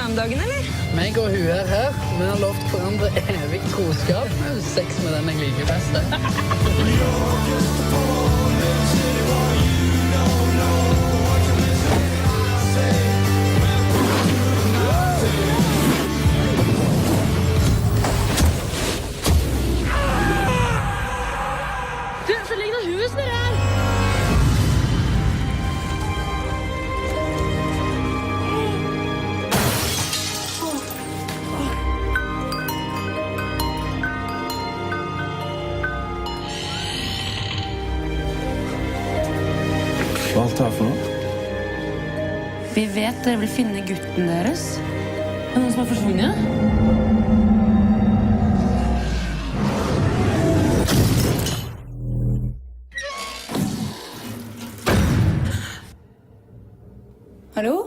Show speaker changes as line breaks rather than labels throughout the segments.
den dagen, eller?
Meg og hun her, vi har lovt hverandre evig troskap med sex med den jeg liker best.
Du, så ligger det hus nede her!
Hva alt er for noe?
Vi vet dere vil finne gutten deres. Er det noen som har forsvunnet? Hallo?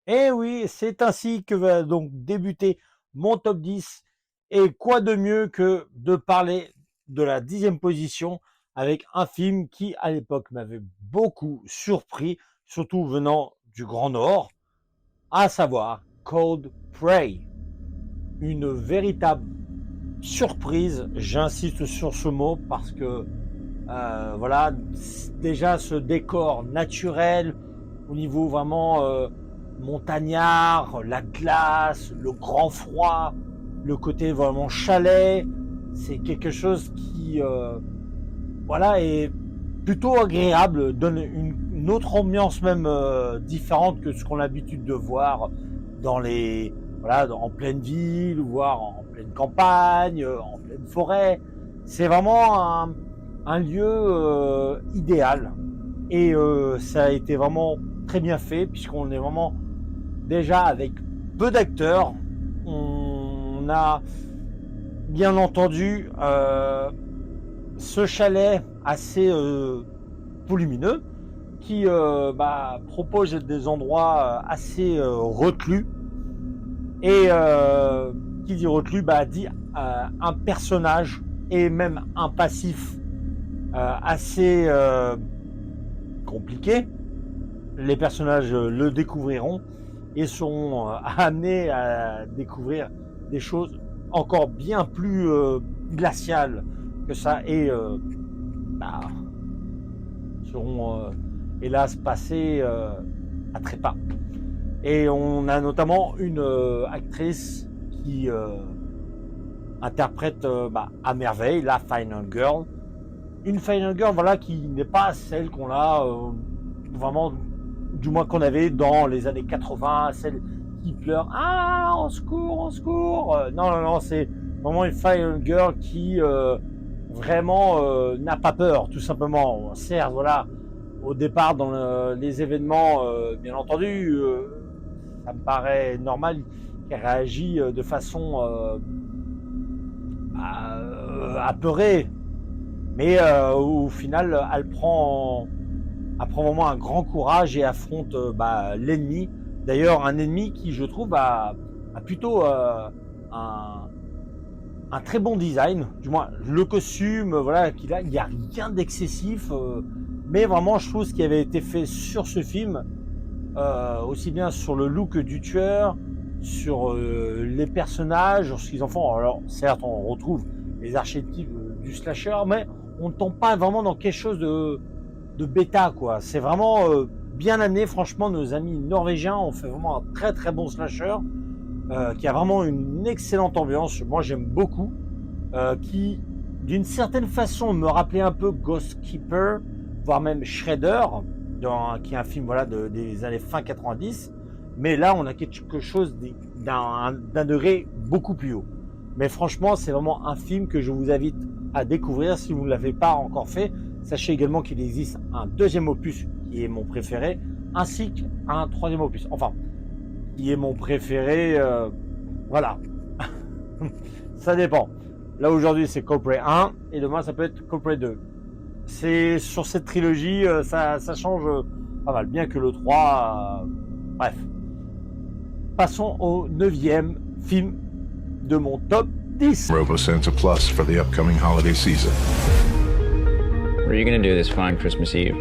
Et oui, c'est ainsi que va donc débuter mon top 10. Et quoi de mieux que de parler de la 10e position avec un film qui, à l'époque, m'avait beaucoup surpris, surtout venant du Grand Nord, à savoir Cold Prey. Une véritable surprise, j'insiste sur ce mot parce que voilà, déjà ce décor naturel au niveau vraiment montagnard, la glace, le grand froid, le côté vraiment chalet, c'est quelque chose qui voilà, est plutôt agréable, donne une autre ambiance même différente que ce qu'on a l'habitude de voir dans les voilà, en pleine ville, voire en pleine campagne, en pleine forêt. C'est vraiment un lieu idéal et ça a été vraiment très bien fait puisqu'on est vraiment déjà avec peu d'acteurs. On a bien entendu ce chalet assez volumineux qui propose des endroits assez reclus et qui dit reclus dit un personnage et même un passif assez compliqué. Les personnages le découvriront et seront amenés à découvrir des choses encore bien plus glaciales que ça et seront hélas passés à trépas. Et on a notamment une actrice qui interprète à merveille la Final Girl. Une Final Girl voilà, qui n'est pas celle qu'on a vraiment, du moins qu'on avait dans les années 80, celle qui pleure « Ah, au secours, au secours !» Non, c'est vraiment une Final Girl qui vraiment n'a pas peur, tout simplement. Certes, voilà, au départ, dans les événements, bien entendu, ça me paraît normal qu'elle réagit de façon apeurée. Mais au final, elle prend vraiment un grand courage et affronte l'ennemi. D'ailleurs, un ennemi qui, je trouve, a plutôt un très bon design. Du moins, le costume, voilà, qu'il a, il n'y a rien d'excessif. Mais vraiment, je trouve ce qui avait été fait sur ce film, aussi bien sur le look du tueur, sur les personnages, sur ce qu'ils en font. Alors, certes, on retrouve les archétypes du slasher, mais on ne tombe pas vraiment dans quelque chose de bêta, quoi. C'est vraiment bien amené. Franchement, nos amis norvégiens ont fait vraiment un très très bon slasher qui a vraiment une excellente ambiance. Moi, j'aime beaucoup. Qui, d'une certaine façon, me rappelait un peu Ghost Keeper, voire même Shredder, qui est un film voilà, des années fin 90. Mais là, on a quelque chose d'un degré beaucoup plus haut. Mais franchement, c'est vraiment un film que je vous invite à découvrir si vous ne l'avez pas encore fait. Sachez également qu'il existe un deuxième opus qui est mon préféré, ainsi qu'un troisième opus. Enfin, qui est mon préféré, voilà. Ça dépend. Là, aujourd'hui, c'est Coldplay 1, et demain, ça peut être Coldplay 2. C'est sur cette trilogie, ça change pas mal, bien que le 3... bref. Passons au 9e film de mon top 10.
RoboSanta Plus for the upcoming holiday season.
What are you gonna do this fine Christmas Eve?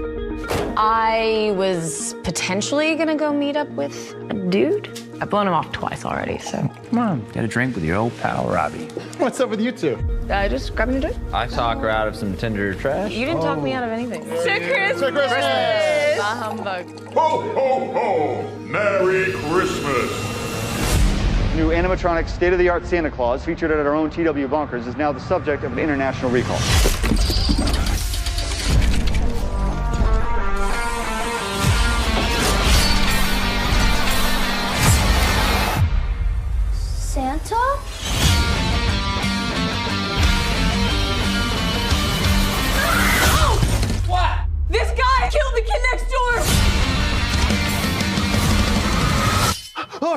I was potentially gonna go meet up with a dude. I've blown him off twice already, so.
Come on, get a drink with your old pal Robbie.
What's up with you two?
Just grabbing a drink.
I talk her out of some Tinder trash.
You didn't talk me out of anything. Sick
Christmas!
Bah humbug.
Ho, ho, ho! Merry Christmas!
New animatronic state-of-the-art Santa Claus, featured at our own TW Bunkers, is now the subject of an international recall.
Santa?
What? This guy killed the kid next door!
Oh,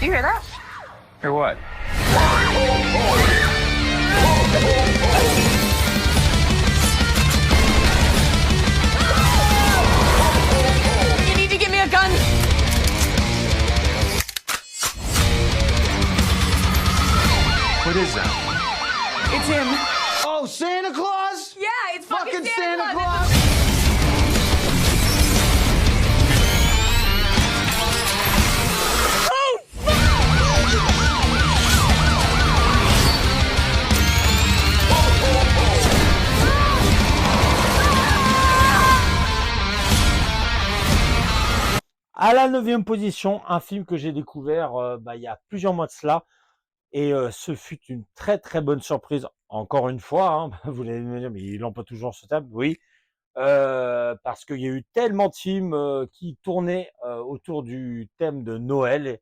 You hear that?
Or what?
You need to give me a gun!
what is that?
It's him.
Oh, Santa Claus?
Yeah, it's fucking
Santa
Claus.
Claus!
À la 9e position, un film que j'ai découvert il y a plusieurs mois de cela. Et ce fut une très très bonne surprise. Encore une fois, hein, vous allez me dire, mais il n'emploie toujours ce thème. Oui, parce qu'il y a eu tellement de films qui tournaient autour du thème de Noël.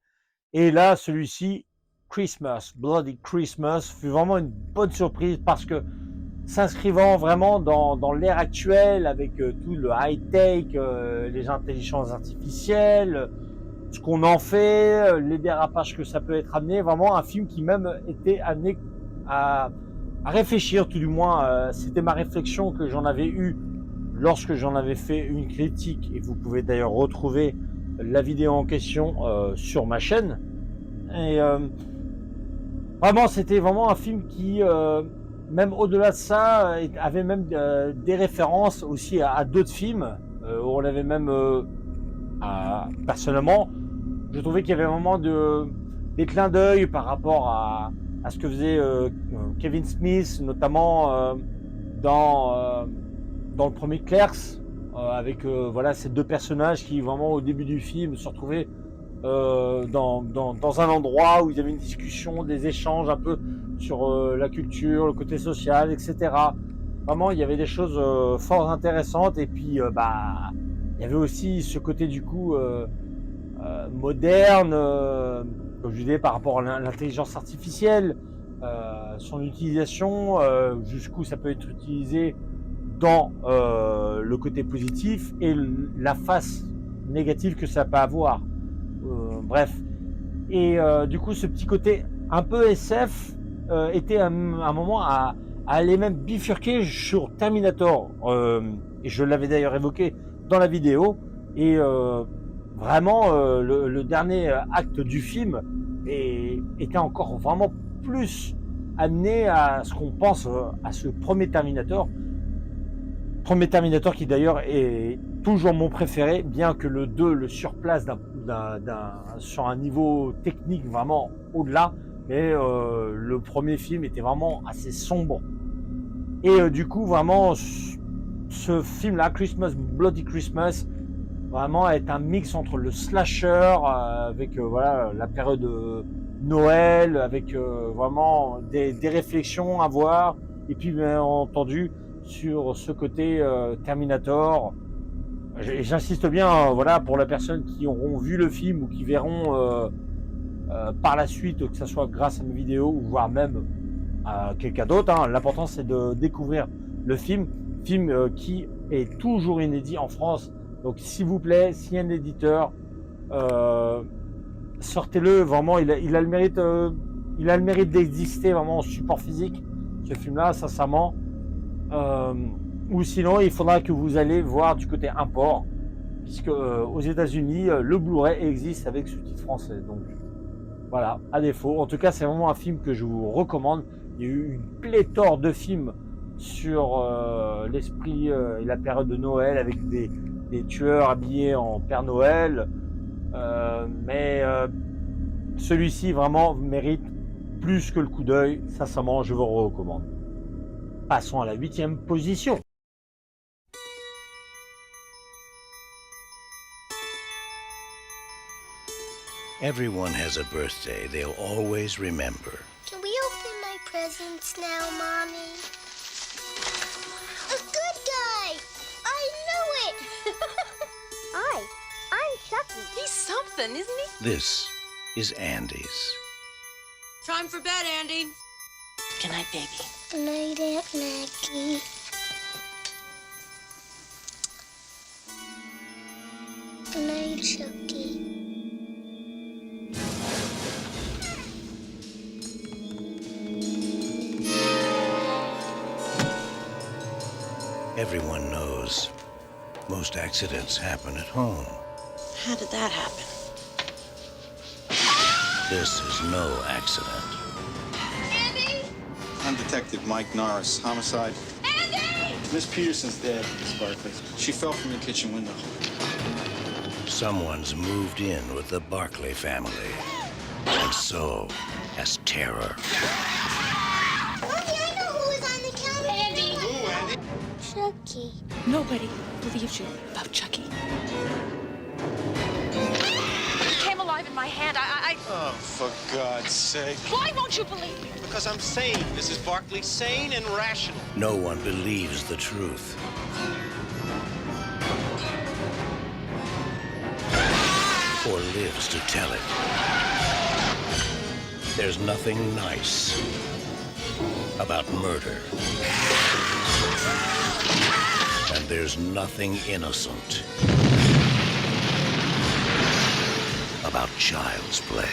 Et là, celui-ci, Christmas, Bloody Christmas, fut vraiment une bonne surprise parce que s'inscrivant vraiment dans l'ère actuelle avec tout le high-tech, les intelligences artificielles, ce qu'on en fait, les dérapages que ça peut être amené, vraiment un film qui même était amené à réfléchir, tout du moins, c'était ma réflexion que j'en avais eue lorsque j'en avais fait une critique, et vous pouvez d'ailleurs retrouver la vidéo en question sur ma chaîne. Et vraiment, c'était vraiment un film qui... même au-delà de ça, avait même des références aussi à d'autres films. On avait même, personnellement, je trouvais qu'il y avait vraiment des clins d'œil par rapport à ce que faisait Kevin Smith, notamment dans le premier Clerks, avec voilà ces deux personnages qui vraiment au début du film se retrouvaient dans un endroit où il y avait une discussion, des échanges un peu sur la culture, le côté social, etc. Vraiment, il y avait des choses fort intéressantes. Et puis, il y avait aussi ce côté du coup moderne, comme je disais, par rapport à l'intelligence artificielle, son utilisation, jusqu'où ça peut être utilisé dans le côté positif et la face négative que ça peut avoir. Bref. Et du coup, ce petit côté un peu SF était un moment à aller même bifurquer sur Terminator. Et je l'avais d'ailleurs évoqué dans la vidéo. Et vraiment, le dernier acte du film était encore vraiment plus amené à ce qu'on pense à ce premier Terminator. Premier Terminator qui d'ailleurs est toujours mon préféré, bien que le 2 le surplace sur un niveau technique vraiment au-delà, mais le premier film était vraiment assez sombre. Et du coup, vraiment, ce film-là, Bloody Christmas, vraiment est un mix entre le slasher avec voilà la période de Noël, avec vraiment des réflexions à voir, et puis bien entendu sur ce côté Terminator. J'insiste bien, voilà, pour les personnes qui auront vu le film ou qui verront par la suite, que ce soit grâce à mes vidéos ou voire même à quelqu'un d'autre, hein. L'important c'est de découvrir le film qui est toujours inédit en France. Donc s'il vous plaît, s'il y a un éditeur, sortez-le, vraiment, il a le mérite d'exister vraiment en support physique, ce film-là, sincèrement. Ou sinon, il faudra que vous allez voir du côté import, puisque aux États-Unis, le Blu-ray existe avec sous-titres français. Donc voilà, à défaut. En tout cas, c'est vraiment un film que je vous recommande. Il y a eu une pléthore de films sur l'esprit et la période de Noël avec des tueurs habillés en Père Noël. Mais celui-ci vraiment mérite plus que le coup d'œil. Sincèrement, je vous le recommande. Passons à la 8e position.
Everyone has a birthday they'll always remember.
Can we open my presents now, Mommy? A good guy! I knew it! I'm Chucky.
He's something, isn't he?
This is Andy's.
Time for bed, Andy. Good night, baby.
Good night, Aunt Maggie. Good night, Chucky.
Everyone knows most accidents happen at home.
How did that happen?
This is no accident.
Andy!
I'm Detective Mike Norris, homicide.
Andy!
Miss Peterson's dead, Miss Barkley. She fell from the kitchen window.
Someone's moved in with the Barkley family, and so has terror.
Mommy, I know who was on the counter. Andy!
Who, Andy?
Chucky.
Nobody believes you about Chucky. He came alive in my hand.
Oh, for God's sake.
Why won't you believe me?
Because I'm sane, Mrs. Barkley. Sane and rational.
No one believes the truth. Or lives to tell it. There's nothing nice about murder. And there's nothing innocent about child's play.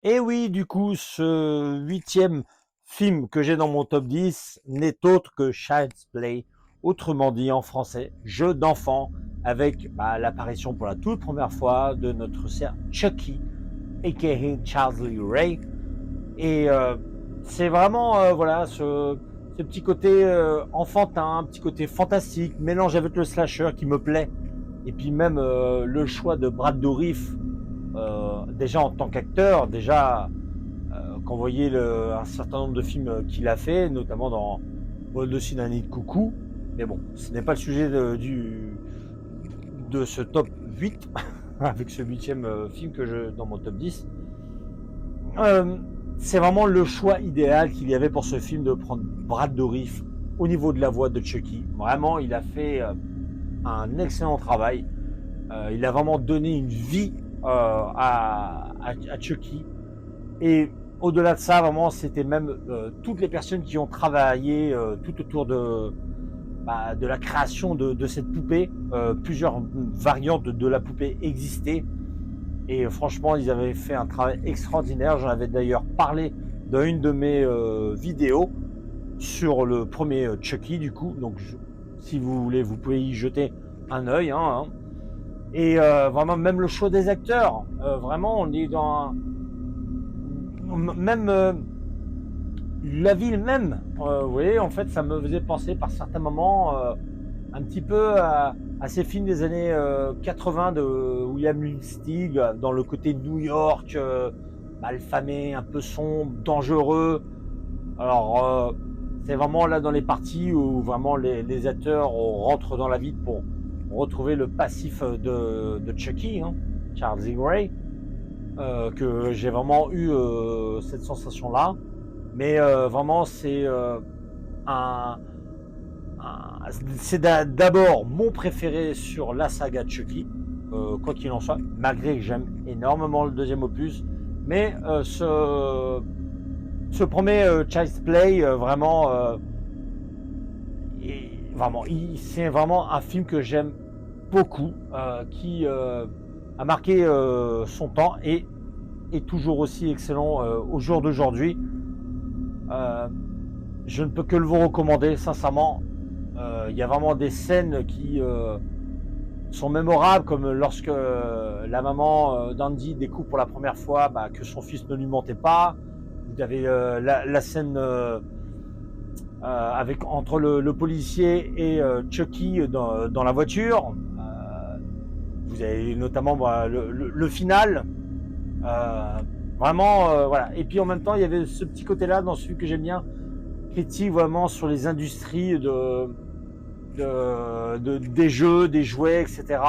Et oui, du coup, ce 8e film que j'ai dans mon top 10 n'est autre que Child's Play, autrement dit en français, jeu d'enfant, avec l'apparition pour la toute première fois de notre sœur Chucky, a.k.a. Charlie Ray. Et c'est vraiment voilà ce petit côté enfantin, un petit côté fantastique, mélange avec le slasher qui me plaît. Et puis même le choix de Brad Dourif, déjà en tant qu'acteur, déjà quand vous voyez un certain nombre de films qu'il a fait, notamment dans Vol de Sinani de Coucou. Mais bon, ce n'est pas le sujet de ce top 8, avec ce 8e film que dans mon top 10. C'est vraiment le choix idéal qu'il y avait pour ce film de prendre Brad Dourif au niveau de la voix de Chucky. Vraiment, il a fait un excellent travail. Il a vraiment donné une vie à Chucky. Et au-delà de ça, vraiment, c'était même toutes les personnes qui ont travaillé tout autour de la création de cette poupée. Plusieurs variantes de la poupée existaient. Et franchement, ils avaient fait un travail extraordinaire. J'en avais d'ailleurs parlé dans une de mes vidéos sur le premier Chucky, du coup. Donc, si vous voulez, vous pouvez y jeter un œil. Et vraiment, même le choix des acteurs. Vraiment, on est dans même la ville même, vous voyez, en fait, ça me faisait penser par certains moments un petit peu à ces films des années 80 de William Lustig, dans le côté New York, malfamé, un peu sombre, dangereux. Alors, c'est vraiment là dans les parties où vraiment les acteurs rentrent dans la ville pour retrouver le passif de Chucky, hein, Charles E. Gray, que j'ai vraiment eu cette sensation-là. Mais vraiment, c'est d'abord mon préféré sur la saga Chucky, quoi qu'il en soit, malgré que j'aime énormément le deuxième opus. Mais ce premier Child's Play, vraiment, c'est vraiment un film que j'aime beaucoup, qui a marqué son temps et est toujours aussi excellent au jour d'aujourd'hui. Je ne peux que le vous recommander, sincèrement. Il y a vraiment des scènes qui sont mémorables, comme lorsque la maman d'Andy découvre pour la première fois que son fils ne lui mentait pas. Vous avez la scène entre le policier et Chucky dans la voiture. Vous avez notamment le final. Vraiment, voilà. Et puis en même temps, il y avait ce petit côté-là dans celui que j'aime bien, critique vraiment sur les industries des jeux, des jouets, etc.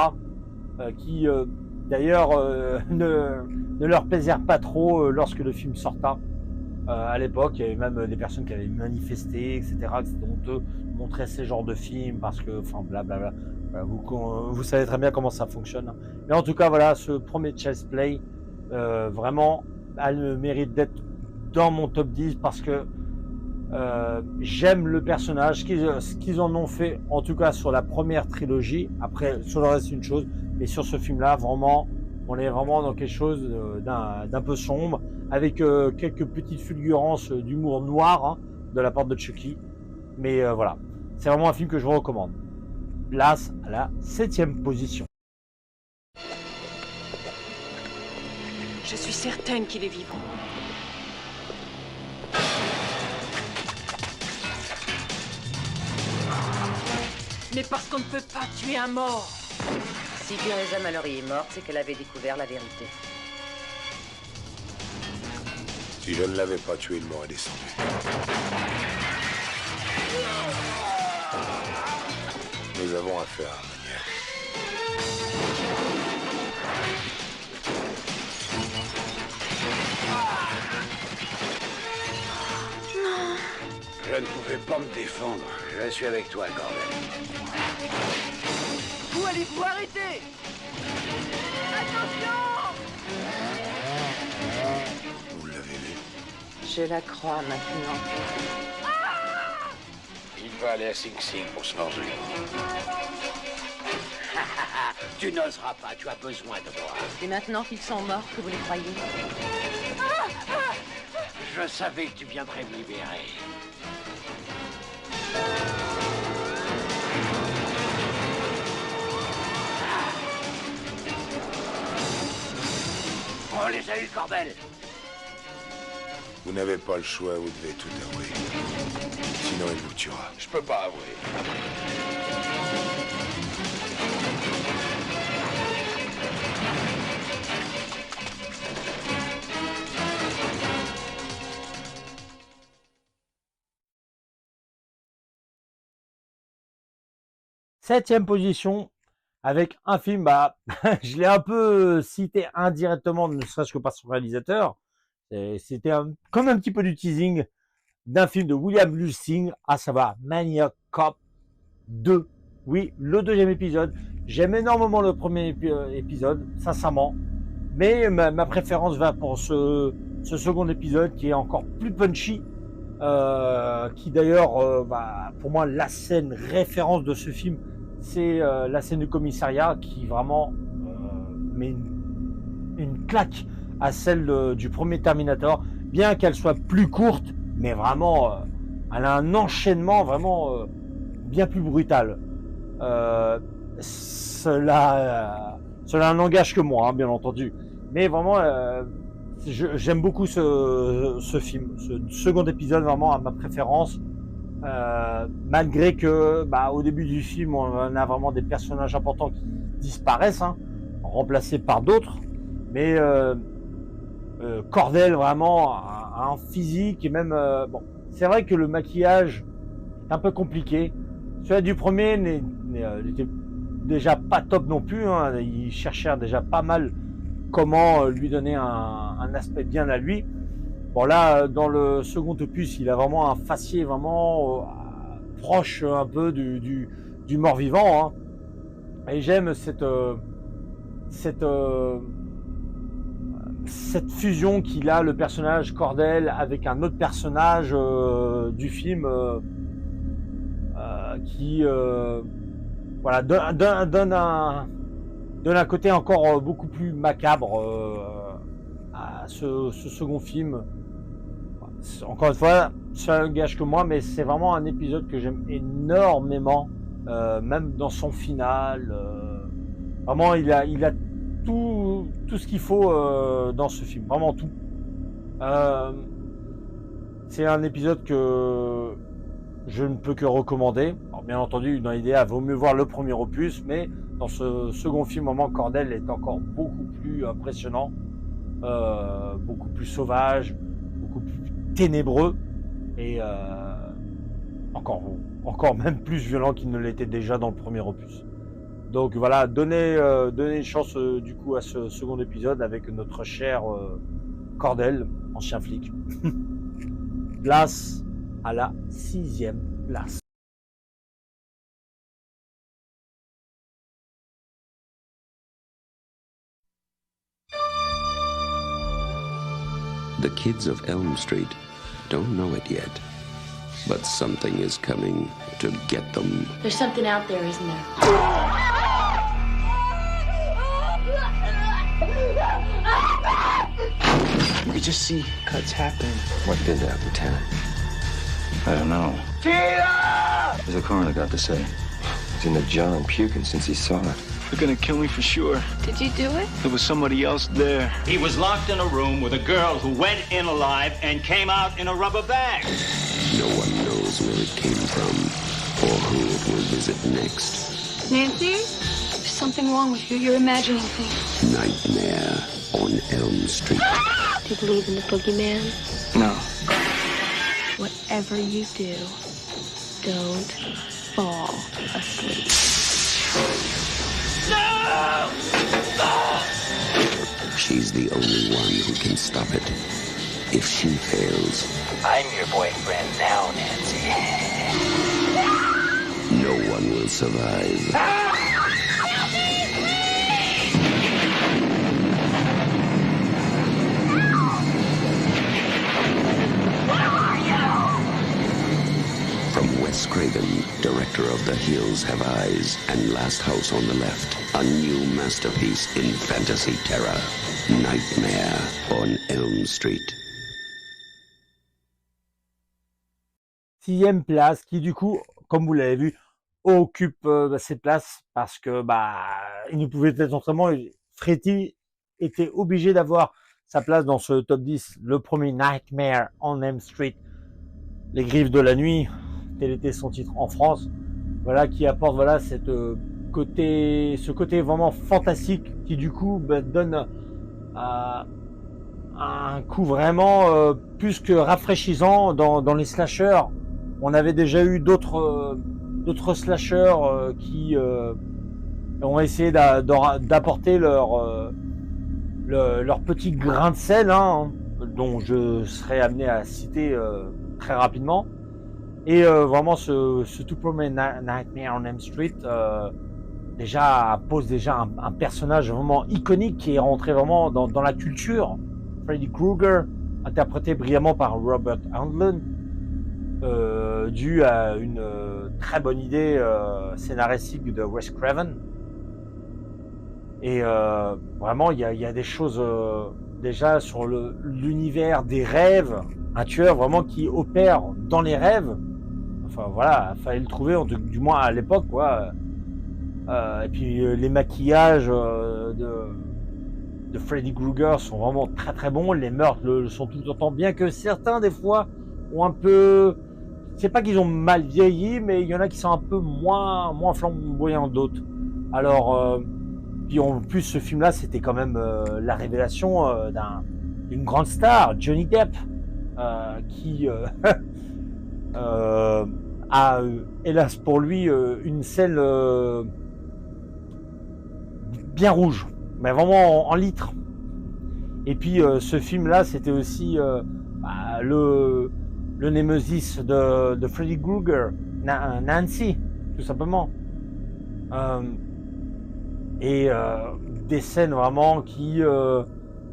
Qui d'ailleurs ne leur plaisèrent pas trop lorsque le film sorta. À l'époque, il y avait même des personnes qui avaient manifesté, etc., que c'était honteux de montrer ces genres de films parce que, enfin, blablabla. Voilà, vous savez très bien comment ça fonctionne. Mais en tout cas, voilà, ce premier Child's Play, vraiment, a le mérite d'être dans mon top 10 parce que j'aime le personnage, ce qu'ils en ont fait, en tout cas sur la première trilogie. Après, sur le reste, c'est une chose, mais sur ce film-là, vraiment, on est vraiment dans quelque chose d'un peu sombre, avec quelques petites fulgurances d'humour noir, hein, de la part de Chucky. Mais voilà, c'est vraiment un film que je vous recommande. Place à la 7e position.
Je suis certaine qu'il est vivant. Mais parce qu'on ne peut pas tuer un mort.
Si Teresa Mallory est morte, c'est qu'elle avait découvert la vérité.
Si je ne l'avais pas tué, il m'aurait descendu. Nous avons affaire à un
Non. Je ne pouvais pas me défendre. Je suis avec toi, Gordon.
Où allez-vous arrêter? Attention!
Vous l'avez vu?
Je la crois maintenant.
Il va aller à Sing Sing pour se venger. Tu n'oseras pas, tu as besoin de moi.
C'est maintenant qu'ils sont morts que vous les croyez.
Je savais que tu viendrais me libérer. On les a eu, Corbel.
Vous n'avez pas le choix, vous devez tout avouer. Sinon, il vous tuera.
Je peux pas avouer.
Septième position, avec un film, je l'ai un peu cité indirectement, ne serait-ce que par son réalisateur. C'était comme un petit peu du teasing d'un film de William Lustig, à savoir Maniac Cop 2. Oui, le deuxième épisode. J'aime énormément le premier épisode, sincèrement. Mais ma préférence va pour ce second épisode qui est encore plus punchy. Qui d'ailleurs, pour moi, la scène référence de ce film, c'est la scène du commissariat qui vraiment met une claque à celle du premier Terminator, bien qu'elle soit plus courte, mais vraiment, elle a un enchaînement vraiment bien plus brutal. Cela n'engage que moi, hein, bien entendu. Mais vraiment, j'aime beaucoup ce film. Ce second épisode, vraiment, à ma préférence. Malgré que, au début du film, on a vraiment des personnages importants qui disparaissent, hein, remplacés par d'autres. Mais Cordell, vraiment, a un physique et même... c'est vrai que le maquillage est un peu compliqué. Celui du premier n'était déjà pas top non plus, hein. Il cherchait déjà pas mal comment lui donner un aspect bien à lui. Bon là, dans le second opus, il a vraiment un faciès vraiment proche un peu du mort-vivant, hein. Et j'aime cette fusion qu'il a, le personnage Cordell, avec un autre personnage du film qui voilà, donne un côté encore beaucoup plus macabre à ce second film. Encore une fois, ça engage que moi, mais c'est vraiment un épisode que j'aime énormément, même dans son final. Vraiment, il a tout ce qu'il faut dans ce film, vraiment tout. C'est un épisode que je ne peux que recommander. Alors, bien entendu, dans l'idée, vaut mieux voir le premier opus, mais dans ce second film, vraiment, Cordell est encore beaucoup plus impressionnant, beaucoup plus sauvage, beaucoup plus ténébreux et encore même plus violent qu'il ne l'était déjà dans le premier opus. Donc voilà, donnez une chance du coup à ce second épisode avec notre cher Cordell, ancien flic. Place à la 6e place.
The kids of Elm Street don't know it yet, but something is coming to get them.
There's something out there, isn't there?
You could just see cuts happening.
What did that, Lieutenant?
I don't know.
Tina!
What's the coroner got to say?
He's in the jar and puking since he saw it.
They're gonna kill me for sure.
Did you do it?
There was somebody else there.
He was locked in a room with a girl who went in alive and came out in a rubber bag.
No one knows where it came from or who it will visit next.
Nancy? There's something wrong with you. You're imagining things.
Nightmare on Elm Street.
Do you believe in the boogeyman?
No.
Whatever you do, don't fall asleep.
No!
She's the only one who can stop it. If she fails,
I'm your boyfriend now, Nancy.
no one will survive. From Wes Craven, director of The Hills Have Eyes and Last House on the Left, a new masterpiece in fantasy terror, Nightmare on Elm Street.
6e place, qui du coup, comme vous l'avez vu, occupe cette place parce que il ne pouvait être autrement. Freddy était obligé d'avoir sa place dans ce top 10. Le premier, Nightmare on Elm Street, Les Griffes de la Nuit, tel était son titre en France. Voilà, qui apporte ce côté vraiment fantastique qui du coup donne un coup vraiment plus que rafraîchissant dans les slashers. On avait déjà eu d'autres slashers qui ont essayé d'apporter leur petit grain de sel, hein, dont je serai amené à citer très rapidement. Et vraiment ce tout premier Nightmare on Elm Street pose un personnage vraiment iconique qui est rentré vraiment dans la culture. Freddy Krueger, interprété brillamment par Robert Englund, dû à une très bonne idée scénaristique de Wes Craven. Et vraiment, il y a des choses déjà sur l'univers des rêves, un tueur vraiment qui opère dans les rêves. Enfin voilà, fallait le trouver, du moins à l'époque, quoi. Et puis les maquillages de Freddy Krueger sont vraiment très très bons. Les meurtres le sont tout autant, bien que certains des fois ont un peu, c'est pas qu'ils ont mal vieilli, mais il y en a qui sont un peu moins flamboyants d'autres. Alors puis en plus ce film-là, c'était quand même la révélation d'une grande star, Johnny Depp, qui a hélas pour lui une scène bien rouge, mais vraiment en litres. Et puis ce film-là, c'était aussi le némésis de Freddy Krueger, Nancy, tout simplement. Et des scènes vraiment qui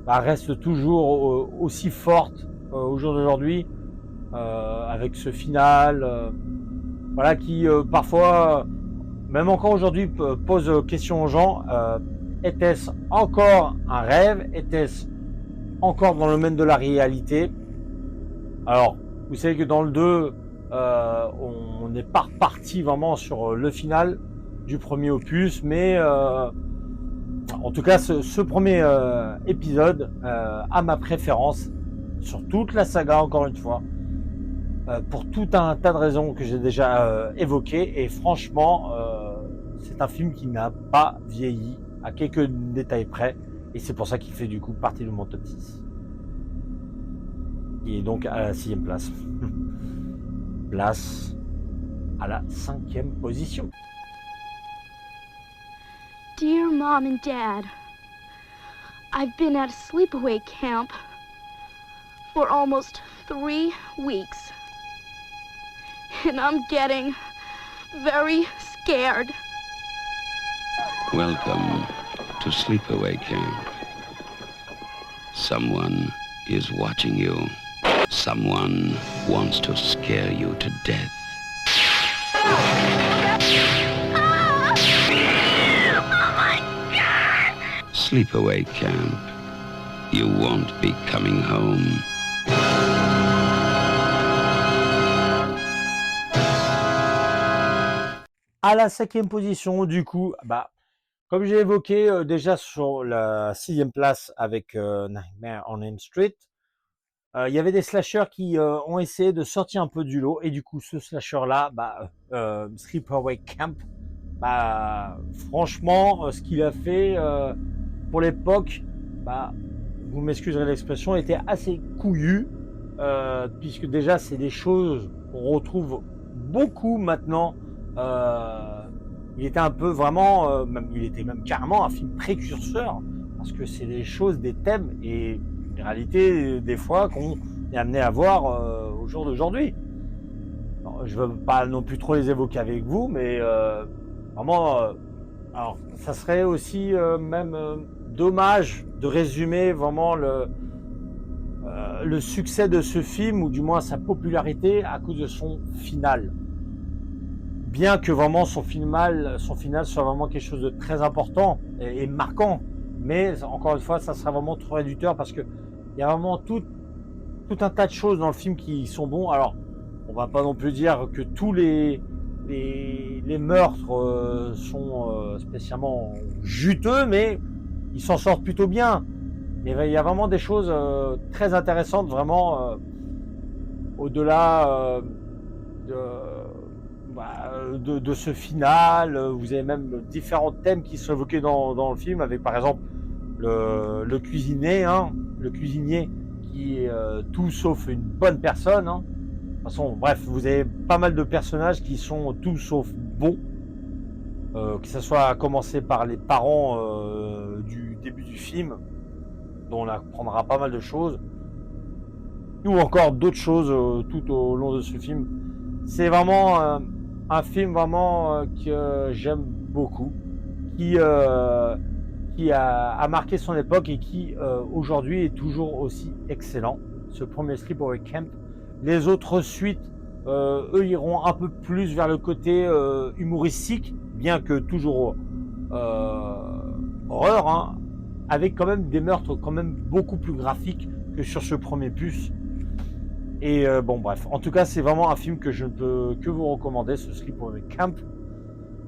restent toujours aussi fortes au jour d'aujourd'hui, avec ce final, voilà, qui parfois, même encore aujourd'hui, pose question aux gens. Était-ce encore un rêve? Était-ce encore dans le domaine de la réalité? Alors, vous savez que dans le 2, on n'est pas reparti vraiment sur le final du premier opus, mais en tout cas, ce premier épisode a ma préférence sur toute la saga, encore une fois, pour tout un tas de raisons que j'ai déjà évoquées. Et franchement, c'est un film qui n'a pas vieilli à quelques détails près, et c'est pour ça qu'il fait du coup partie de mon top 6. Il est donc à la 6e place. Place à la 5e position.
Dear Mom and Dad, I've been at a sleepaway camp for almost 3 weeks, and I'm getting very scared.
Welcome to Sleepaway Camp. Someone is watching you. Someone wants to scare you to death.
Oh my God!
Sleepaway Camp. You won't be coming home.
À la 5e position, du coup, comme j'ai évoqué déjà sur la 6e place avec Nightmare on Elm Street, il y avait des slashers qui ont essayé de sortir un peu du lot, et du coup ce slasher-là, Sleepaway Camp, franchement, ce qu'il a fait pour l'époque, vous m'excuserez l'expression, était assez couillu, puisque déjà c'est des choses qu'on retrouve beaucoup maintenant. Il était un peu vraiment, il était même carrément un film précurseur, parce que c'est des choses, des thèmes et des réalités des fois qu'on est amené à voir au jour d'aujourd'hui. Je ne veux pas non plus trop les évoquer avec vous, mais vraiment, alors ça serait aussi même dommage de résumer vraiment le succès de ce film, ou du moins sa popularité, à cause de son final. Bien que vraiment son final soit vraiment quelque chose de très important et marquant, mais encore une fois, ça sera vraiment trop réducteur, parce que il y a vraiment tout un tas de choses dans le film qui sont bons. Alors, on va pas non plus dire que tous les meurtres sont spécialement juteux, mais ils s'en sortent plutôt bien. Il y a vraiment des choses très intéressantes, vraiment au-delà de ce final. Vous avez même différents thèmes qui sont évoqués dans le film, avec par exemple le cuisinier, le cuisinier qui est tout sauf une bonne personne. De toute façon, bref, vous avez pas mal de personnages qui sont tout sauf bons, que ce soit à commencer par les parents du début du film, dont on apprendra pas mal de choses, ou encore d'autres choses tout au long de ce film. C'est vraiment un film vraiment que j'aime beaucoup, qui a marqué son époque et qui aujourd'hui est toujours aussi excellent. Ce premier Sleepaway Camp. Les autres suites, eux, iront un peu plus vers le côté humoristique, bien que toujours horreur, avec quand même des meurtres quand même beaucoup plus graphiques que sur ce premier puce. Et bon, bref, en tout cas, c'est vraiment un film que je ne peux que vous recommander, ce Sleepaway Camp,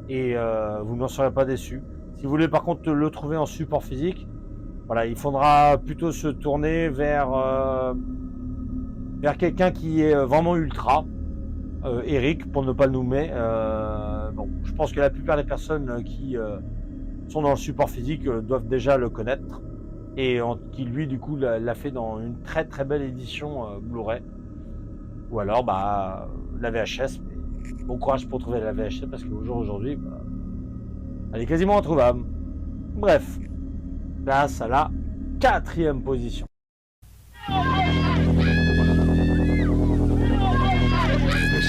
et vous n'en serez pas déçus. Si vous voulez par contre le trouver en support physique, Voilà, il faudra plutôt se tourner vers quelqu'un qui est vraiment ultra. Eric, pour ne pas le nommer. Bon, je pense que la plupart des personnes qui sont dans le support physique doivent déjà le connaître. Et qui lui, du coup, l'a fait dans une très très belle édition Blu-ray. Ou alors, la VHS. Mais bon courage pour trouver la VHS parce qu'au jour d'aujourd'hui, elle est quasiment introuvable. Bref, place à la 4e position.
This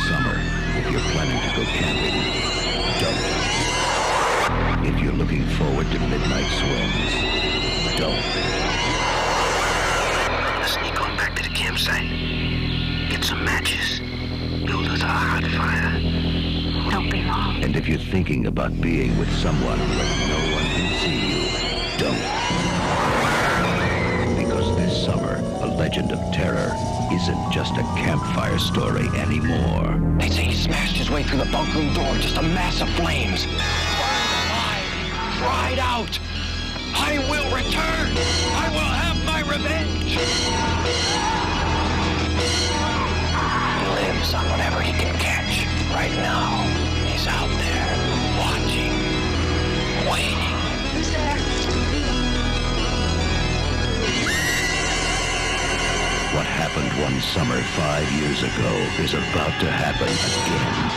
summer, if you're planning to go camping, don't. If you're looking forward to midnight swims, don't.
Sneak on back to the campsite. Get some matches. Build us a hot fire.
Don't be long.
And if you're thinking about being with someone but no one can see you, don't. Because this summer, A Legend of Terror isn't just a campfire story anymore.
They say he smashed his way through the bunk room door, just a mass of flames. Burned alive, cried out, I will return! I will have my revenge! He lives on whatever he can catch. Right now, he's out there, watching, waiting.
Who's there?
What happened one summer 5 years ago is about to happen again,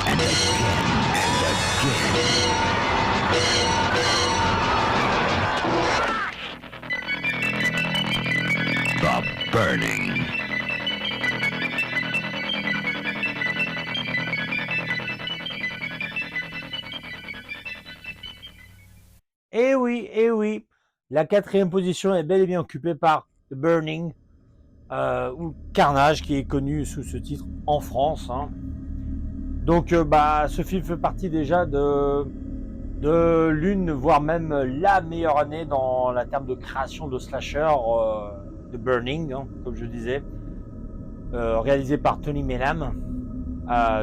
and again, and again. The Burning.
Eh oui, la 4e position est bel et bien occupée par The Burning, ou Carnage, qui est connu sous ce titre en France. Hein. Donc, ce film fait partie déjà de l'une, voire même la meilleure année dans la terme de création de slasher, The Burning, hein, comme je disais, réalisé par Tony Melam,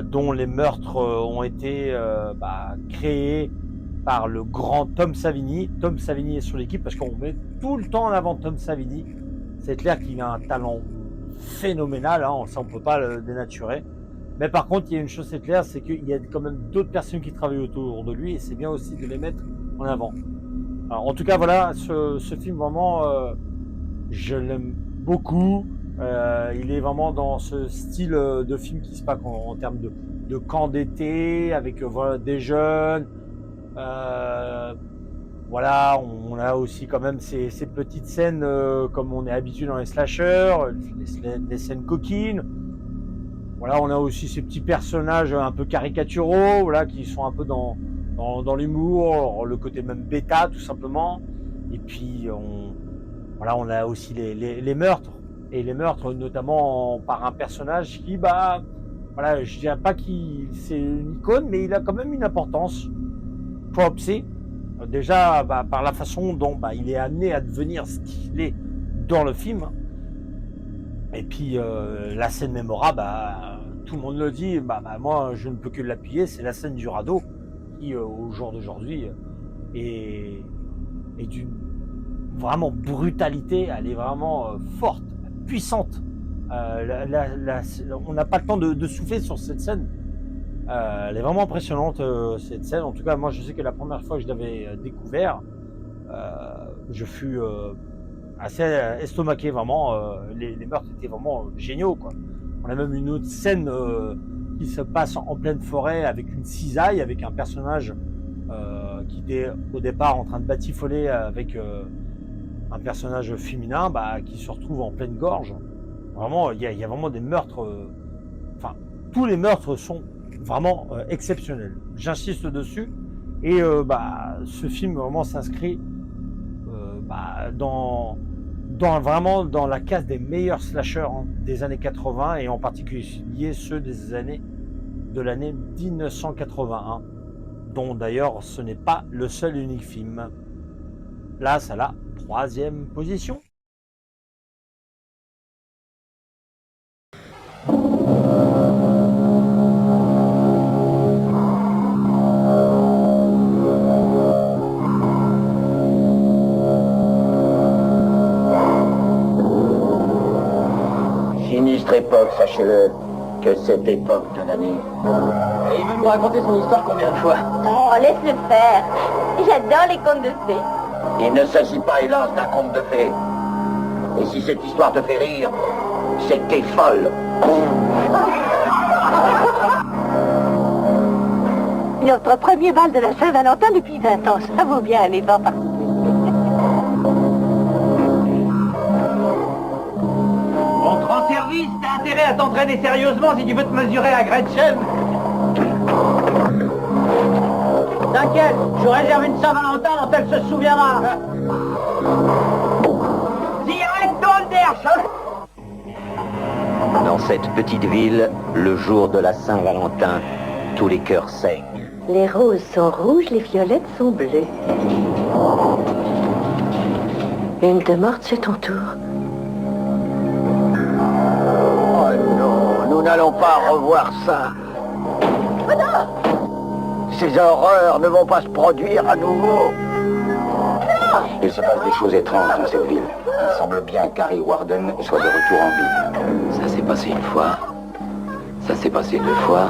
dont les meurtres ont été créés par le grand Tom Savini. Tom Savini est sur l'équipe parce qu'on met tout le temps en avant Tom Savini. C'est clair qu'il a un talent phénoménal, hein, ça on peut pas le dénaturer. Mais par contre, il y a une chose c'est clair, c'est qu'il y a quand même d'autres personnes qui travaillent autour de lui et c'est bien aussi de les mettre en avant. Alors, en tout cas, voilà, ce film vraiment, je l'aime beaucoup. Il est vraiment dans ce style de film qui se passe en termes de camp d'été avec des jeunes. Voilà, on a aussi quand même ces petites scènes comme on est habitué dans les slashers, les scènes coquines. Voilà, on a aussi ces petits personnages un peu caricaturaux, voilà, qui sont un peu dans l'humour, le côté même bêta tout simplement. Et puis on a aussi les meurtres, et les meurtres notamment par un personnage qui, voilà, je dirais pas qu'il c'est une icône, mais il a quand même une importance. Propsy, déjà par la façon dont il est amené à devenir ce qu'il est dans le film. Et puis la scène mémorable, tout le monde le dit, moi je ne peux que l'appuyer, c'est la scène du radeau qui au jour d'aujourd'hui est d'une vraiment brutalité, elle est vraiment forte, puissante. On n'a pas le temps de souffler sur cette scène. Elle est vraiment impressionnante, cette scène. En tout cas, moi je sais que la première fois que je l'avais découvert, je fus assez estomaqué, vraiment. Les meurtres étaient vraiment géniaux, quoi. On a même une autre scène qui se passe en pleine forêt avec une cisaille, avec un personnage qui était au départ en train de batifoler avec un personnage féminin qui se retrouve en pleine gorge. Vraiment, il y a vraiment des meurtres. Tous les meurtres sont vraiment exceptionnels. J'insiste dessus. Et ce film vraiment s'inscrit vraiment dans la case des meilleurs slashers des années 80 et en particulier ceux de l'année 1981, dont d'ailleurs ce n'est pas le seul et unique film. Place à la 3e position.
époque, sachez-le, que cette époque de l'année. Et il veut nous raconter son histoire combien de fois?
Oh, laisse-le faire. J'adore les contes de fées.
Il ne s'agit pas, hélas, d'un conte de fées. Et si cette histoire te fait rire, c'est que t'es folle.
Notre premier bal de la Saint-Valentin depuis 20 ans, ça vaut bien un effort particulier.
Entre en service, t'as intérêt à t'entraîner sérieusement si tu veux te mesurer à Gretchen. T'inquiète, je réserve une Saint-Valentin dont elle se souviendra. Dans cette petite ville, le jour de la Saint-Valentin, tous les cœurs saignent.
Les roses sont rouges, les violettes sont bleues. Une de morte, c'est ton tour.
Oh non, nous n'allons pas revoir ça.
Oh non!
Ces horreurs ne vont pas se produire à nouveau. Il se passe des choses étranges dans cette ville. Il semble bien qu'Harry Warden soit de retour en vie. Ça s'est passé une fois. Ça s'est passé 2 fois.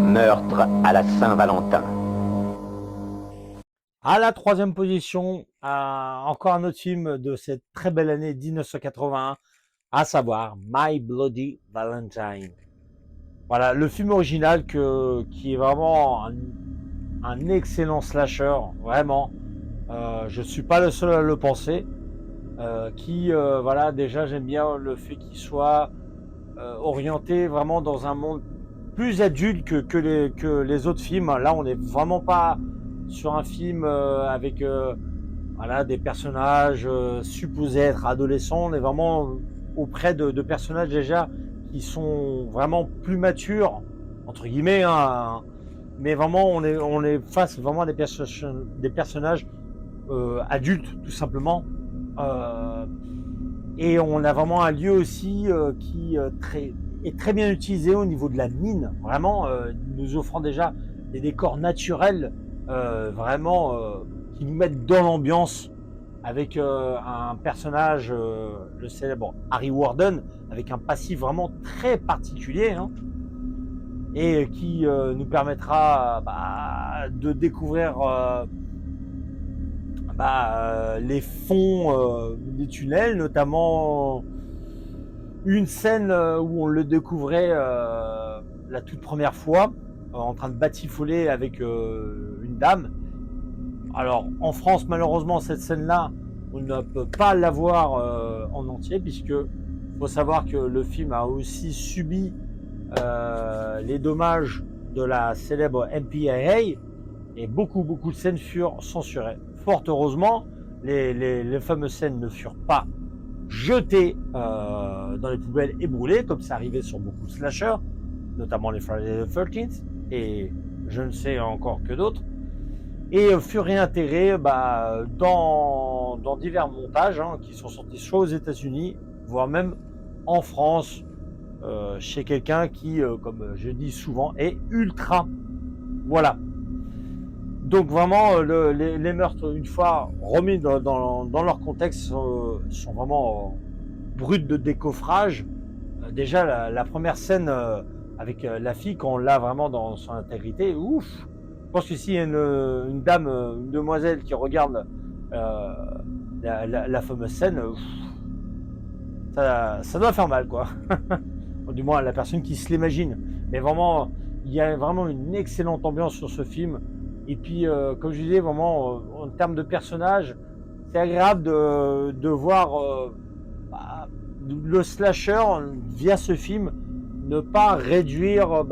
Meurtre à la Saint-Valentin.
À la 3e position, encore un autre film de cette très belle année 1981, à savoir My Bloody Valentine. Voilà, le film original qui est vraiment un excellent slasher, vraiment. Je suis pas le seul à le penser. Voilà, déjà j'aime bien le fait qu'il soit orienté vraiment dans un monde plus adulte que les autres films. Là, on n'est vraiment pas sur un film avec voilà, des personnages supposés être adolescents. On est vraiment auprès de personnages déjà qui sont vraiment plus matures, entre guillemets, hein, mais vraiment on est face vraiment à des personnages adultes, tout simplement. Et on a vraiment un lieu aussi qui est très bien utilisé au niveau de la mine, vraiment nous offrant déjà des décors naturels vraiment qui nous mettent dans l'ambiance, avec un personnage, le célèbre Harry Warden, avec un passif vraiment très particulier, hein, et qui nous permettra de découvrir les fonds des tunnels, notamment une scène où on le découvrait la toute première fois, en train de batifoler avec une dame. Alors en France, malheureusement, cette scène-là, on ne peut pas la voir en entier, puisque faut savoir que le film a aussi subi les dommages de la célèbre MPAA, et beaucoup de scènes furent censurées. Fort heureusement, les fameuses scènes ne furent pas jetées dans les poubelles et brûlées, comme ça arrivait sur beaucoup de slashers, notamment les Friday the 13th, et je ne sais encore que d'autres, et furent réintégrées dans divers montages qui sont sortis soit aux États-Unis, voire même en France, chez quelqu'un qui, comme je dis souvent, est ultra. Voilà. Donc vraiment, les meurtres, une fois remis dans leur contexte, sont vraiment bruts de décoffrage. Déjà, la première scène avec la fille, quand on l'a vraiment dans son intégrité, ouf! Je pense que s'il y a une dame, une demoiselle qui regarde la fameuse scène, ça doit faire mal, quoi. Du moins, la personne qui se l'imagine. Mais vraiment, il y a vraiment une excellente ambiance sur ce film. Et puis, comme je disais, vraiment, en termes de personnages, c'est agréable de voir le slasher, via ce film, ne pas réduire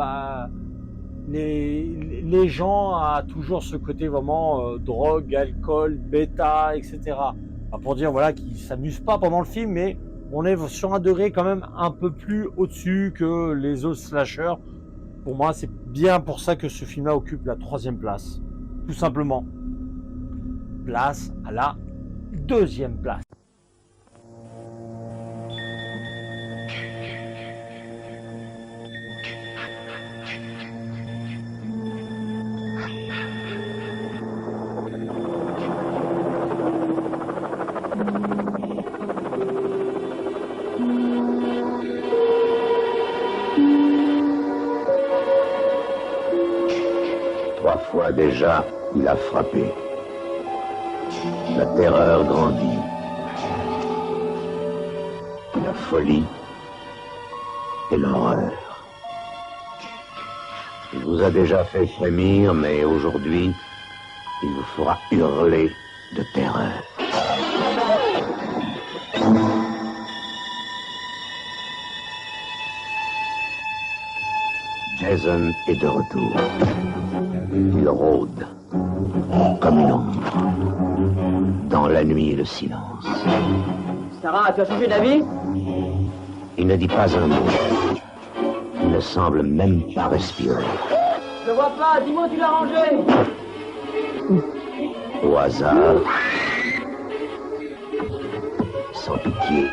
les gens à toujours ce côté vraiment drogue, alcool, bêta, etc. Enfin, pour dire voilà qu'ils s'amusent pas pendant le film, mais on est sur un degré quand même un peu plus au-dessus que les autres slashers. Pour moi, c'est bien pour ça que ce film-là occupe la 3e place. Tout simplement. Place à la 2e place.
déjà, il a frappé. La terreur grandit. La folie et l'horreur. Il vous a déjà fait frémir, mais aujourd'hui, il vous fera hurler de terreur. Jason est de retour. Il rôde, comme une ombre, dans la nuit et le silence.
Sarah, tu as changé d'avis?
Il ne dit pas un mot. Il ne semble même pas respirer.
Je vois pas, dis-moi où tu l'as rangé.
Au hasard, sans pitié,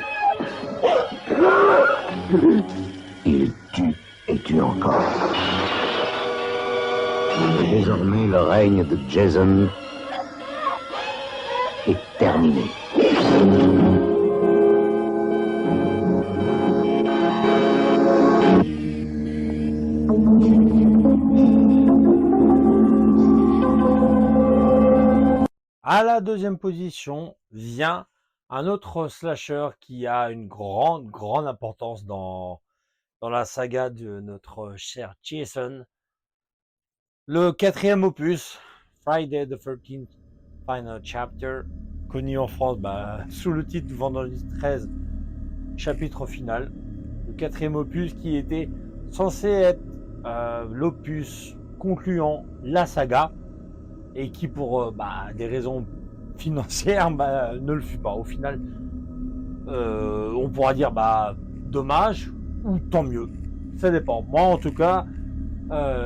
il tue et tue encore. Et désormais, le règne de Jason est terminé.
À la deuxième position vient un autre slasher qui a une grande importance dans la saga de notre cher Jason. Le quatrième opus, Friday the 13th Final Chapter, connu en France sous le titre Vendredi 13, chapitre final. Le quatrième opus qui était censé être l'opus concluant la saga et qui pour des raisons financières ne le fut pas. Au final, on pourra dire dommage ou tant mieux. Ça dépend. Moi en tout cas,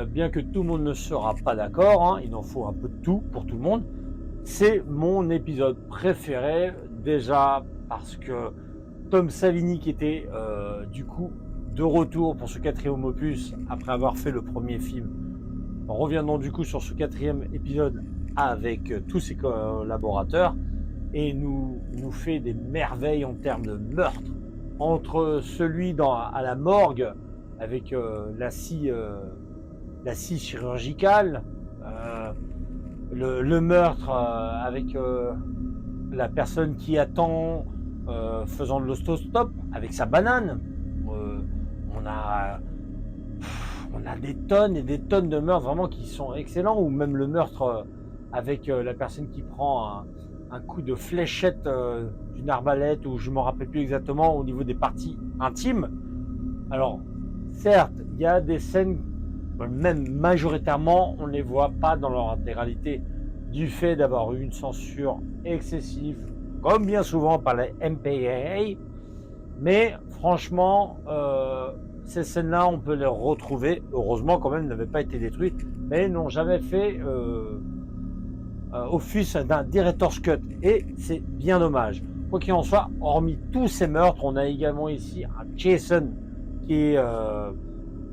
bien que tout le monde ne sera pas d'accord, il en faut un peu de tout pour tout le monde, c'est mon épisode préféré, déjà parce que Tom Savini qui était du coup de retour pour ce quatrième opus après avoir fait le premier film, revient donc du coup sur ce quatrième épisode avec tous ses collaborateurs et nous fait des merveilles en termes de meurtre, entre celui à la morgue avec la scie chirurgicale, le meurtre avec la personne qui attend faisant de l'autostop avec sa banane. On a des tonnes et des tonnes de meurtres vraiment qui sont excellents, ou même le meurtre avec la personne qui prend un coup de fléchette d'une arbalète, ou je ne m'en rappelle plus exactement, au niveau des parties intimes. Alors certes, il y a des scènes, même majoritairement, on ne les voit pas dans leur intégralité du fait d'avoir eu une censure excessive, comme bien souvent par la MPAA, mais franchement, ces scènes-là, on peut les retrouver. Heureusement, quand même, elles n'avaient pas été détruites, mais n'ont jamais fait office d'un director's cut. Et c'est bien dommage. Quoi qu'il en soit, hormis tous ces meurtres, on a également ici un Jason qui est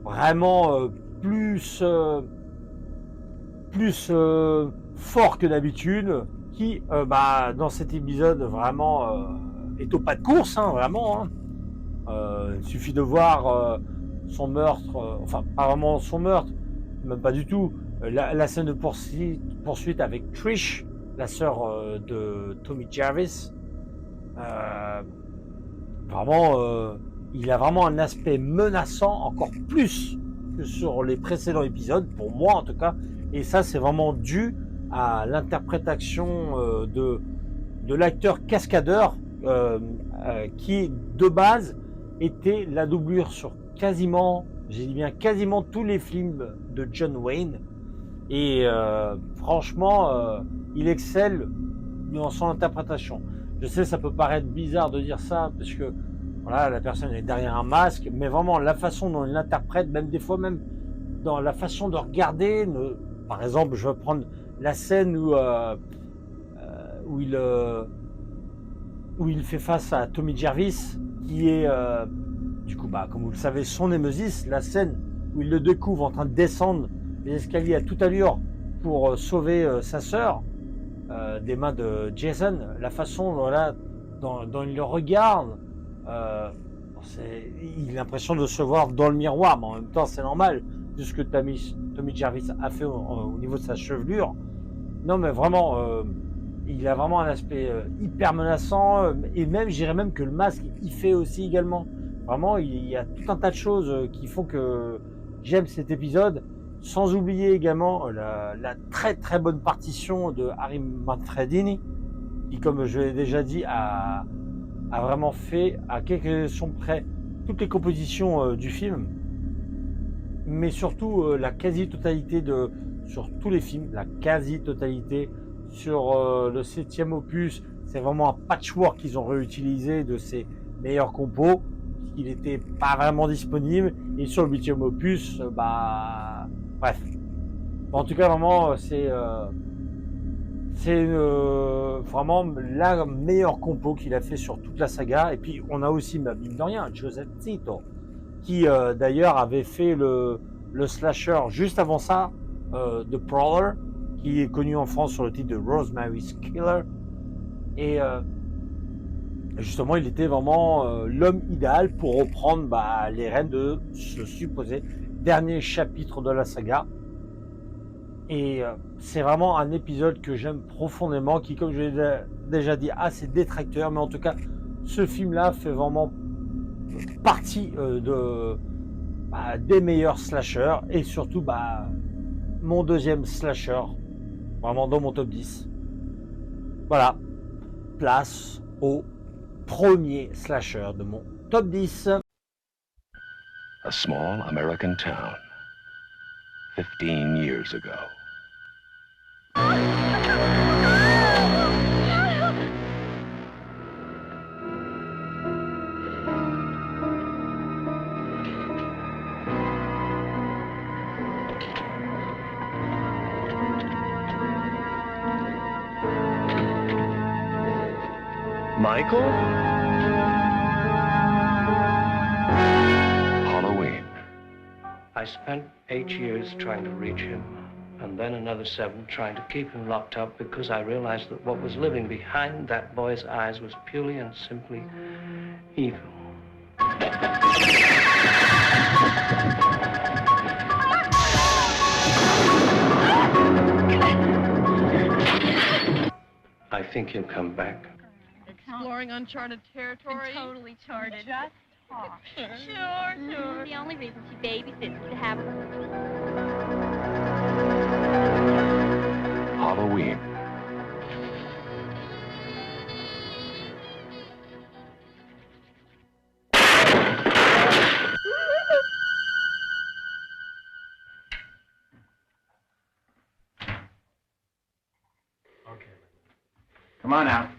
vraiment plus fort que d'habitude, qui dans cet épisode vraiment est au pas de course, vraiment. Il suffit de voir son meurtre, enfin pas vraiment son meurtre, même pas du tout, la scène de poursuite avec Trish, la sœur de Tommy Jarvis. Vraiment, il a vraiment un aspect menaçant, encore plus que sur les précédents épisodes, pour moi en tout cas, et ça c'est vraiment dû à l'interprétation de l'acteur cascadeur qui de base était la doublure sur quasiment, j'ai dit bien quasiment tous les films de John Wayne, et franchement il excelle dans son interprétation. Je sais, ça peut paraître bizarre de dire ça parce que voilà, la personne est derrière un masque, mais vraiment la façon dont il l'interprète, même des fois même dans la façon de regarder, par exemple je vais prendre la scène où il fait face à Tommy Jarvis, qui est du coup comme vous le savez son némésis, la scène où il le découvre en train de descendre les escaliers à toute allure pour sauver sa sœur des mains de Jason, la façon dont il le regarde, il a l'impression de se voir dans le miroir, mais en même temps c'est normal de ce que Tommy Jarvis a fait au niveau de sa chevelure. Non, mais vraiment, il a vraiment un aspect hyper menaçant, et même, je dirais même que le masque, il fait aussi également. Vraiment, il y a tout un tas de choses qui font que j'aime cet épisode, sans oublier également la très très bonne partition de Harry Manfredini, qui, comme je l'ai déjà dit, a vraiment fait, à quelques exceptions près, toutes les compositions du film, mais surtout la quasi-totalité sur tous les films, la quasi-totalité sur le 7e opus. C'est vraiment un patchwork qu'ils ont réutilisé de ses meilleurs compos, il n'était pas vraiment disponible, et sur le 8e opus, bref. En tout cas, vraiment, c'est vraiment la meilleure compo qu'il a fait sur toute la saga. Et puis on a aussi, mine de rien, Joseph Zito, qui d'ailleurs avait fait le slasher juste avant ça, de Prowler, qui est connu en France sur le titre de Rosemary's Killer. Et justement, il était vraiment l'homme idéal pour reprendre les rênes de ce supposé dernier chapitre de la saga. Et c'est vraiment un épisode que j'aime profondément, qui, comme je l'ai déjà dit, a ses détracteurs, mais en tout cas, ce film-là fait vraiment partie des meilleurs slashers, et surtout mon deuxième slasher, vraiment dans mon top 10. Voilà, place au premier slasher de mon top 10.
A small American town, 15 years ago.
Michael?
Halloween.
I spent 8 years trying to reach him, and then another 7 trying to keep him locked up, because I realized that what was living behind that boy's eyes was purely and simply evil. I think he'll come back.
Exploring uncharted territory.
And totally charted.
Just talk.
Sure. The only reason she babysits is to have
Halloween.
Come on now.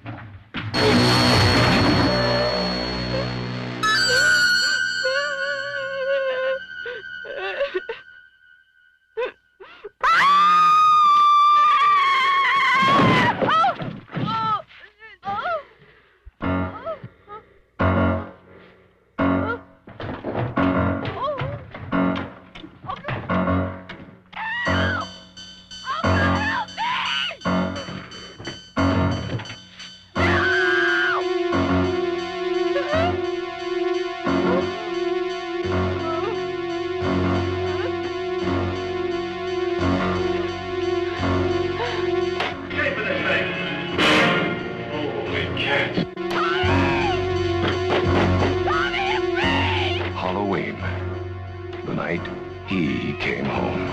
Halloween. The night he came home.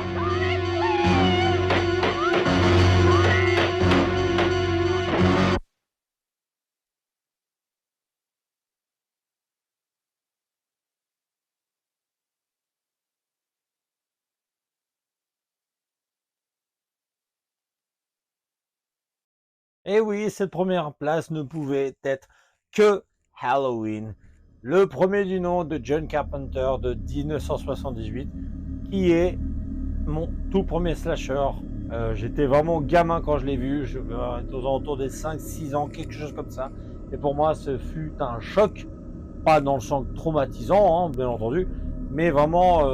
Et oui, cette première place ne pouvait être que Halloween, le premier du nom de John Carpenter de 1978, qui est mon tout premier slasher. J'étais vraiment gamin quand je l'ai vu, je aux alentours des 5-6 ans, quelque chose comme ça. Et pour moi, ce fut un choc, pas dans le sens traumatisant, bien entendu, mais vraiment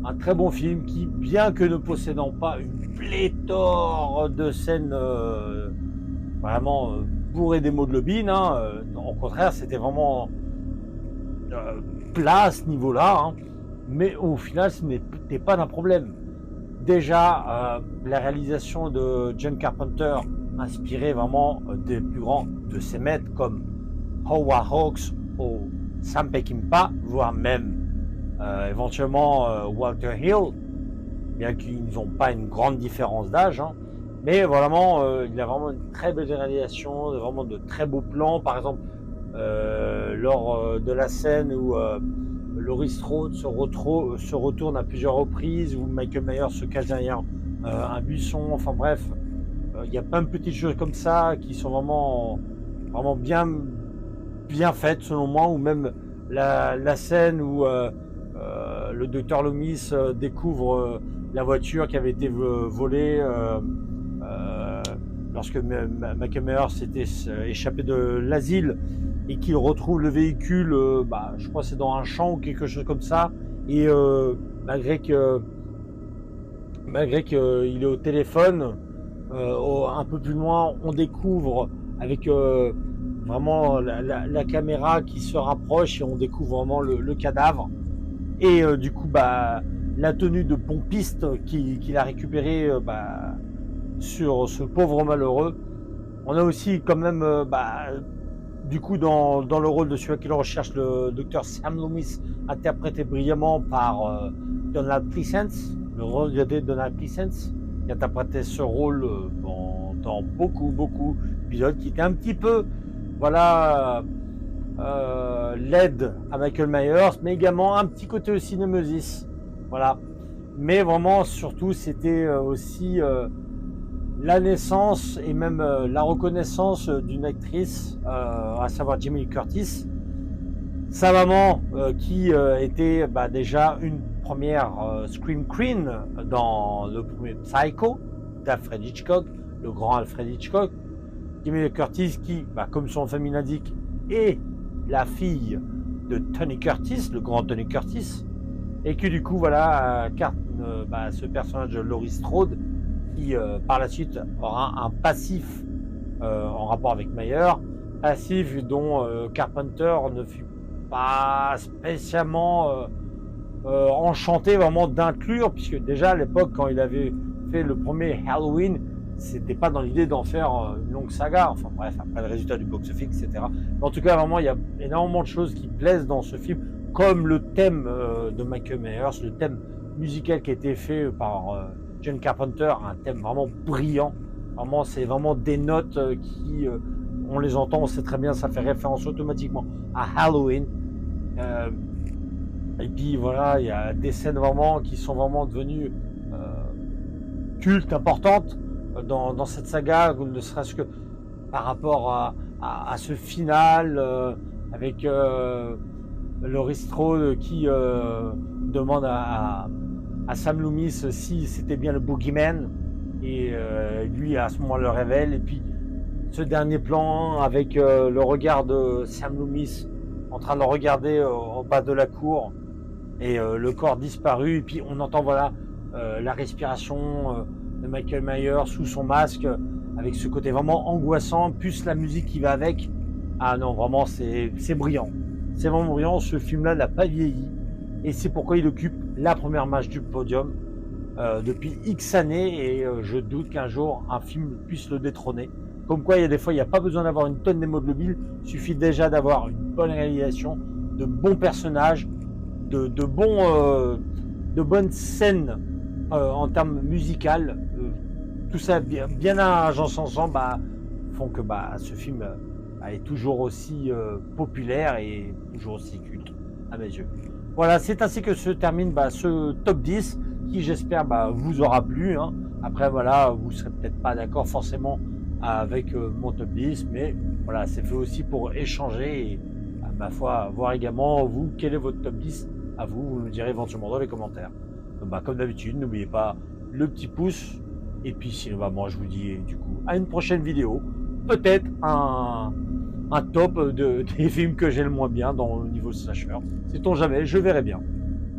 un très bon film qui, bien que ne possédant pas une pléthore de scènes vraiment bourrées d'hémoglobine, au contraire, c'était vraiment plat à ce niveau-là, mais au final, ce n'était pas d'un problème. Déjà, la réalisation de John Carpenter inspirait vraiment des plus grands de ses maîtres comme Howard Hawks ou Sam Peckinpah, voire même éventuellement Walter Hill, bien qu'ils n'ont pas une grande différence d'âge, hein. Mais vraiment, il a vraiment une très belle réalisation, vraiment de très beaux plans. Par exemple, lors de la scène où Laurie Strode se retourne à plusieurs reprises, où Michael Myers se cache derrière un buisson. Enfin bref, il y a plein de petites choses comme ça qui sont vraiment bien faites selon moi. Ou même la scène où le docteur Loomis découvre la voiture qui avait été volée lorsque Michael Myers s'était échappé de l'asile et qu'il retrouve le véhicule, je crois que c'est dans un champ ou quelque chose comme ça, et malgré qu'il est au téléphone, un peu plus loin, on découvre avec vraiment la caméra qui se rapproche et on découvre vraiment le cadavre. Et du coup, la tenue de pompiste qu'il a récupérée sur ce pauvre malheureux. On a aussi quand même, du coup, dans le rôle de celui qui le recherche, le docteur Sam Loomis, interprété brillamment par Donald Pleasence, le regretté Donald Pleasence, qui interprétait ce rôle dans beaucoup d'épisodes, qui était un petit peu, l'aide à Michael Myers, mais également un petit côté aussi Nemesis. Voilà. Mais vraiment, surtout, c'était aussi la naissance et même la reconnaissance d'une actrice, à savoir Jamie Lee Curtis, sa maman, qui était déjà une première Scream Queen dans le premier Psycho d'Alfred Hitchcock, le grand Alfred Hitchcock. Jamie Lee Curtis qui, comme son famille l'indique, est la fille de Tony Curtis, le grand Tony Curtis, et que du coup ce personnage de Laurie Strode qui par la suite aura un passif en rapport avec Myers, passif dont Carpenter ne fut pas spécialement enchanté vraiment d'inclure, puisque déjà à l'époque quand il avait fait le premier Halloween, c'était pas dans l'idée d'en faire une longue saga, enfin bref, après le résultat du box-office, etc. Mais en tout cas, vraiment, il y a énormément de choses qui plaisent dans ce film, comme le thème de Michael Myers, le thème musical qui a été fait par John Carpenter, un thème vraiment brillant. Vraiment, c'est vraiment des notes qui, on les entend, on sait très bien, ça fait référence automatiquement à Halloween. Et puis voilà, il y a des scènes vraiment qui sont vraiment devenues cultes, importantes dans cette saga, ne serait-ce que par rapport à ce final avec Laurie Strode qui demande à Sam Loomis si c'était bien le Boogeyman, et lui à ce moment le révèle, et puis ce dernier plan avec le regard de Sam Loomis en train de le regarder au bas de la cour, et le corps disparu, et puis on entend la respiration de Michael Myers sous son masque, avec ce côté vraiment angoissant, plus la musique qui va avec. Ah non, vraiment, c'est brillant. C'est vraiment brillant. Ce film-là n'a pas vieilli. Et c'est pourquoi il occupe la première marche du podium depuis X années. Et je doute qu'un jour, un film puisse le détrôner. Comme quoi, il y a des fois, il n'y a pas besoin d'avoir une tonne d'hémoglobine. Il suffit déjà d'avoir une bonne réalisation, de bons personnages, de bonnes scènes en termes musicaux. Tout ça bien agencé ensemble font que ce film est toujours aussi populaire et toujours aussi culte à mes yeux. Voilà, c'est ainsi que se termine ce top 10 qui, j'espère, vous aura plu, hein. Après vous serez peut-être pas d'accord forcément avec mon top 10, mais voilà, c'est fait aussi pour échanger et à ma foi voir également vous quel est votre top 10 à vous me le direz éventuellement dans les commentaires. Donc, comme d'habitude, n'oubliez pas le petit pouce. Et puis sinon, moi je vous dis du coup à une prochaine vidéo, peut-être un top des films que j'ai le moins bien dans le niveau slasher. Sait-on jamais, je verrai bien.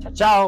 Ciao ciao.